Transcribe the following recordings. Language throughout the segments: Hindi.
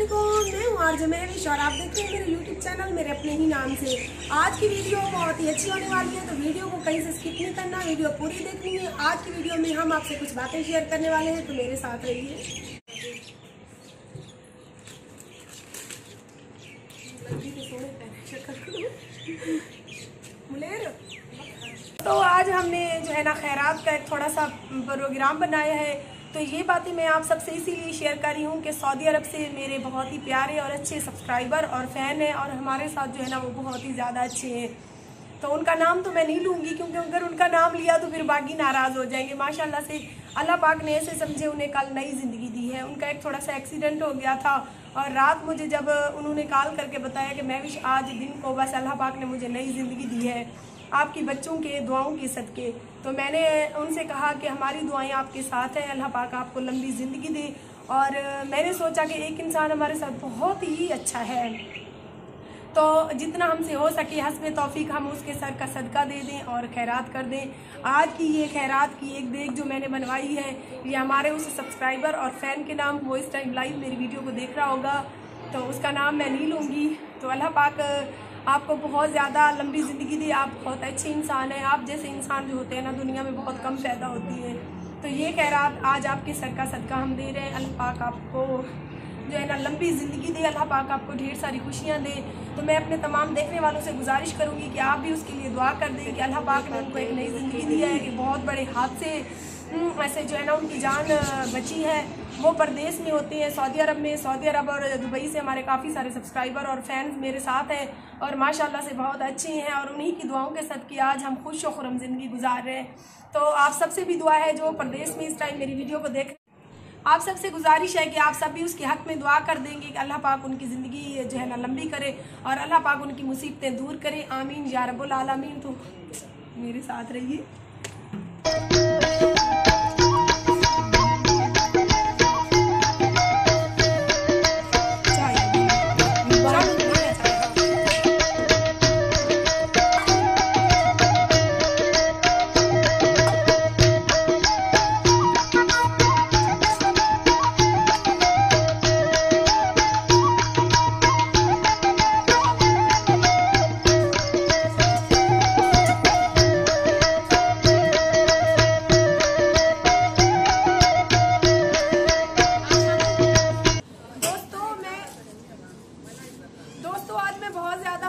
अस्सलामुअलैकुम, मैं हूँ आरजे महविश और आप देखते हैं मेरे यूट्यूब चैनल मेरे अपने ही नाम से। आज की वीडियो बहुत ही अच्छी होने वाली है, तो वीडियो को कहीं से स्किप नहीं करना, वीडियो पूरी देखनी है। आज की वीडियो में हम आपसे कुछ बातें शेयर करने वाले हैं, तो मेरे साथ रहिए। तो आज हमने जो है ना खैरात का एक थोड़ा सा प्रोग्राम बनाया है। तो ये बातें मैं आप सबसे इसीलिए शेयर कर रही हूँ कि सऊदी अरब से मेरे बहुत ही प्यारे और अच्छे सब्सक्राइबर और फ़ैन हैं और हमारे साथ जो है ना वो बहुत ही ज़्यादा अच्छे हैं। तो उनका नाम तो मैं नहीं लूँगी, क्योंकि अगर उनका नाम लिया तो फिर बाकी नाराज़ हो जाएंगे। माशाल्लाह से अल्लाह पाक ने ऐसे समझे उन्हें कल नई ज़िंदगी दी है। उनका एक थोड़ा सा एक्सीडेंट हो गया था और रात मुझे जब उन्होंने कॉल करके बताया कि महविश आज दिन को बस अल्लाह पाक ने मुझे नई ज़िंदगी दी है आपकी बच्चों के दुआओं के सदके, तो मैंने उनसे कहा कि हमारी दुआएं आपके साथ हैं, अल्लाह पाक आपको लंबी ज़िंदगी दे। और मैंने सोचा कि एक इंसान हमारे साथ बहुत ही अच्छा है, तो जितना हमसे हो सके हस्बे तौफीक हम उसके सर का सदका दे दें और खैरात कर दें। आज की ये खैरात की एक देख जो मैंने बनवाई है ये हमारे उस सब्सक्राइबर और फ़ैन के नाम, वो इस टाइम लाइव मेरी वीडियो को देख रहा होगा, तो उसका नाम मैं नहीं लूँगी। तो अल्लाह पाक आपको बहुत ज़्यादा लंबी ज़िंदगी दी। आप बहुत अच्छे इंसान हैं, आप जैसे इंसान जो होते हैं ना दुनिया में बहुत कम पैदा होती है। तो ये खैरात आज आपके सर का सदका हम दे रहे हैं। अल्लाह पाक आपको जो है ना लंबी ज़िंदगी दे, अल्लाह पाक आपको ढेर सारी खुशियाँ दे। तो मैं अपने तमाम देखने वालों से गुजारिश करूँगी कि आप भी उसके लिए दुआ कर दें कि अल्लाह पाक ने उनको एक नई ज़िंदगी दी है। कि बहुत बड़े हादसे ऐसे जो है ना उनकी जान बची है, वो परदेश में होते हैं सऊदी अरब में। सऊदी अरब और दुबई से हमारे काफ़ी सारे सब्सक्राइबर और फैंस मेरे साथ हैं और माशाल्लाह से बहुत अच्छे हैं और उन्हीं की दुआओं के सदके आज हम खुश और खुर्रम ज़िंदगी गुजार रहे हैं। तो आप सबसे भी दुआ है जो परदेश में इस टाइम मेरी वीडियो को देख, आप सबसे गुजारिश है कि आप सब भी उसके हक़ में दुआ कर देंगे कि अल्लाह पाक उनकी ज़िंदगी जो है ना लंबी करे और अल्लाह पाक उनकी मुसीबतें दूर करे। आमीन या रब्बुल आलमीन। तो मेरे साथ रहिए।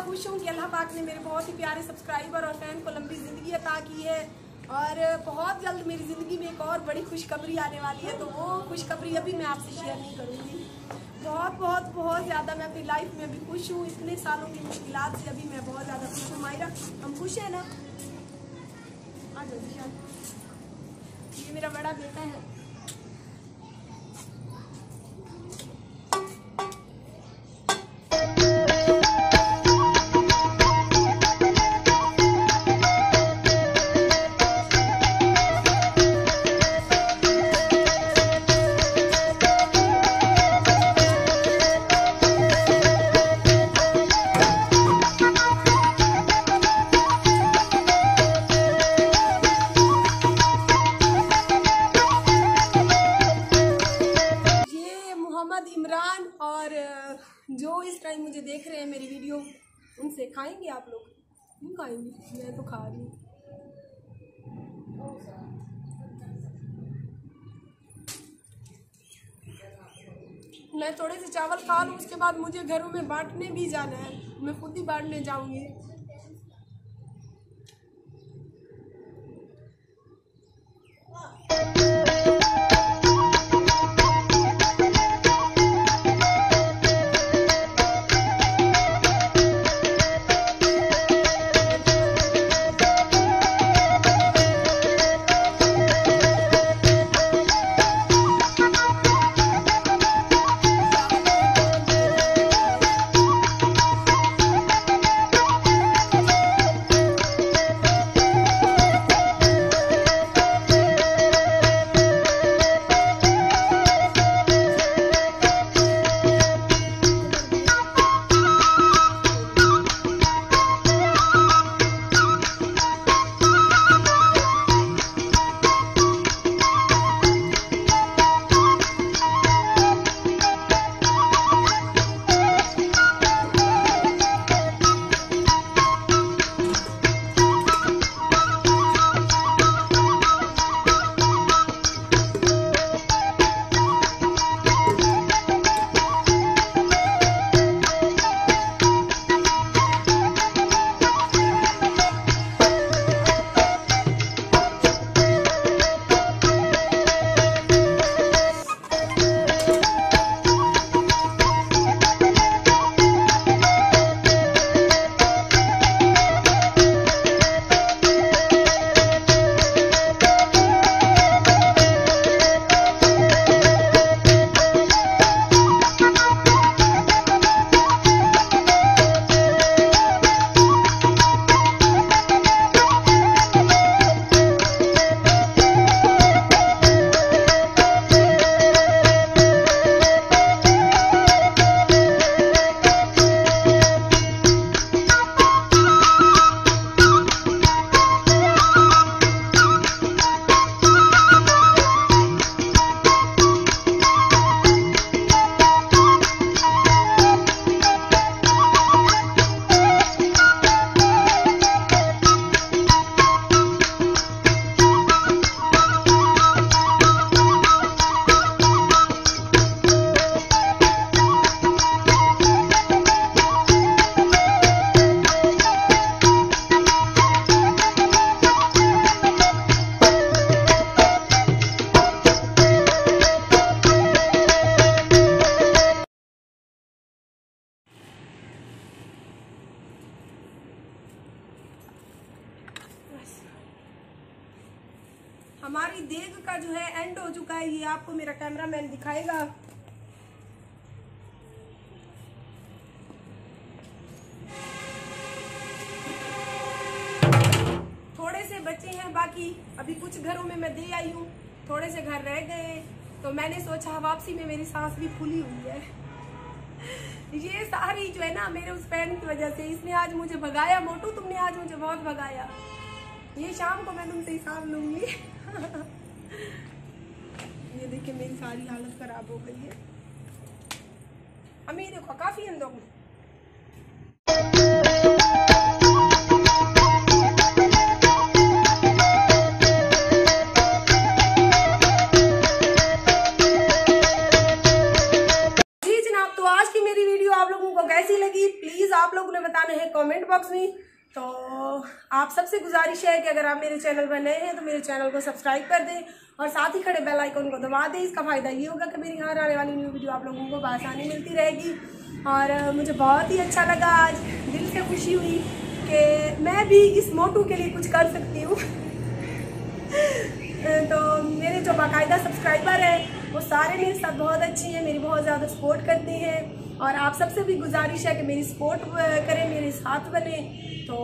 खुश हूँ कि अल्लाह पाक ने मेरे बहुत ही प्यारे सब्सक्राइबर और फैन को लंबी ज़िंदगी अता की है और बहुत जल्द मेरी ज़िंदगी में एक और बड़ी खुशखबरी आने वाली है। तो वो खुशखबरी अभी मैं आपसे शेयर नहीं करूँगी। बहुत बहुत बहुत ज़्यादा मैं अपनी लाइफ में अभी खुश हूँ। इतने सालों की मुश्किलात से अभी मैं बहुत ज़्यादा खुश हूँ। मायरा हम खुश हैं ना? आ जाओ दिशान, ये मेरा बड़ा बेटा है। इमरान और जो इस टाइम मुझे देख रहे हैं मेरी वीडियो, उनसे खाएंगे आप लोग? नहीं खाएंगे, मैं तो खा रही हूँ। मैं थोड़े से चावल खा लूँ, उसके बाद मुझे घरों में बांटने भी जाना है। मैं खुद ही बांटने जाऊँगी। हमारी देग का जो है एंड हो चुका है। ये आपको मेरा कैमरामैन दिखाएगा। थोड़े से बचे हैं, बाकी अभी कुछ घरों में मैं दे आई हूँ, थोड़े से घर रह गए, तो मैंने सोचा वापसी में मेरी सांस भी फूली हुई है। ये सारी जो है ना मेरे उस फ्रेंड की वजह से, इसने आज मुझे भगाया। मोटू तुमने आज मुझे बहुत भगाया। ये शाम को मैं तुमसे हिसाब लूंगी। ये देखिए मेरी सारी हालत खराब हो गई है। अम्मी देखो काफी अंदर कैसी लगी प्लीज आप लोगों ने बताना है कमेंट बॉक्स में। तो आप सबसे गुजारिश है कि अगर आप मेरे चैनल पर नए हैं तो मेरे चैनल को सब्सक्राइब कर दें और साथ ही खड़े बेल आइकन को दबा दें। इसका फायदा ये होगा कि मेरी हर आने वाली न्यू वीडियो आप लोगों को बआसानी मिलती रहेगी। और मुझे बहुत ही अच्छा लगा, आज दिल से खुशी हुई कि मैं भी इस मोटू के लिए कुछ कर सकती हूँ। तो मेरे जो बाकायदा सब्सक्राइबर हैं वो सारे मेरे साथ बहुत अच्छे हैं, मेरी बहुत ज़्यादा सपोर्ट करते हैं। और आप सबसे भी गुजारिश है कि मेरी सपोर्ट करें, मेरे साथ बने। तो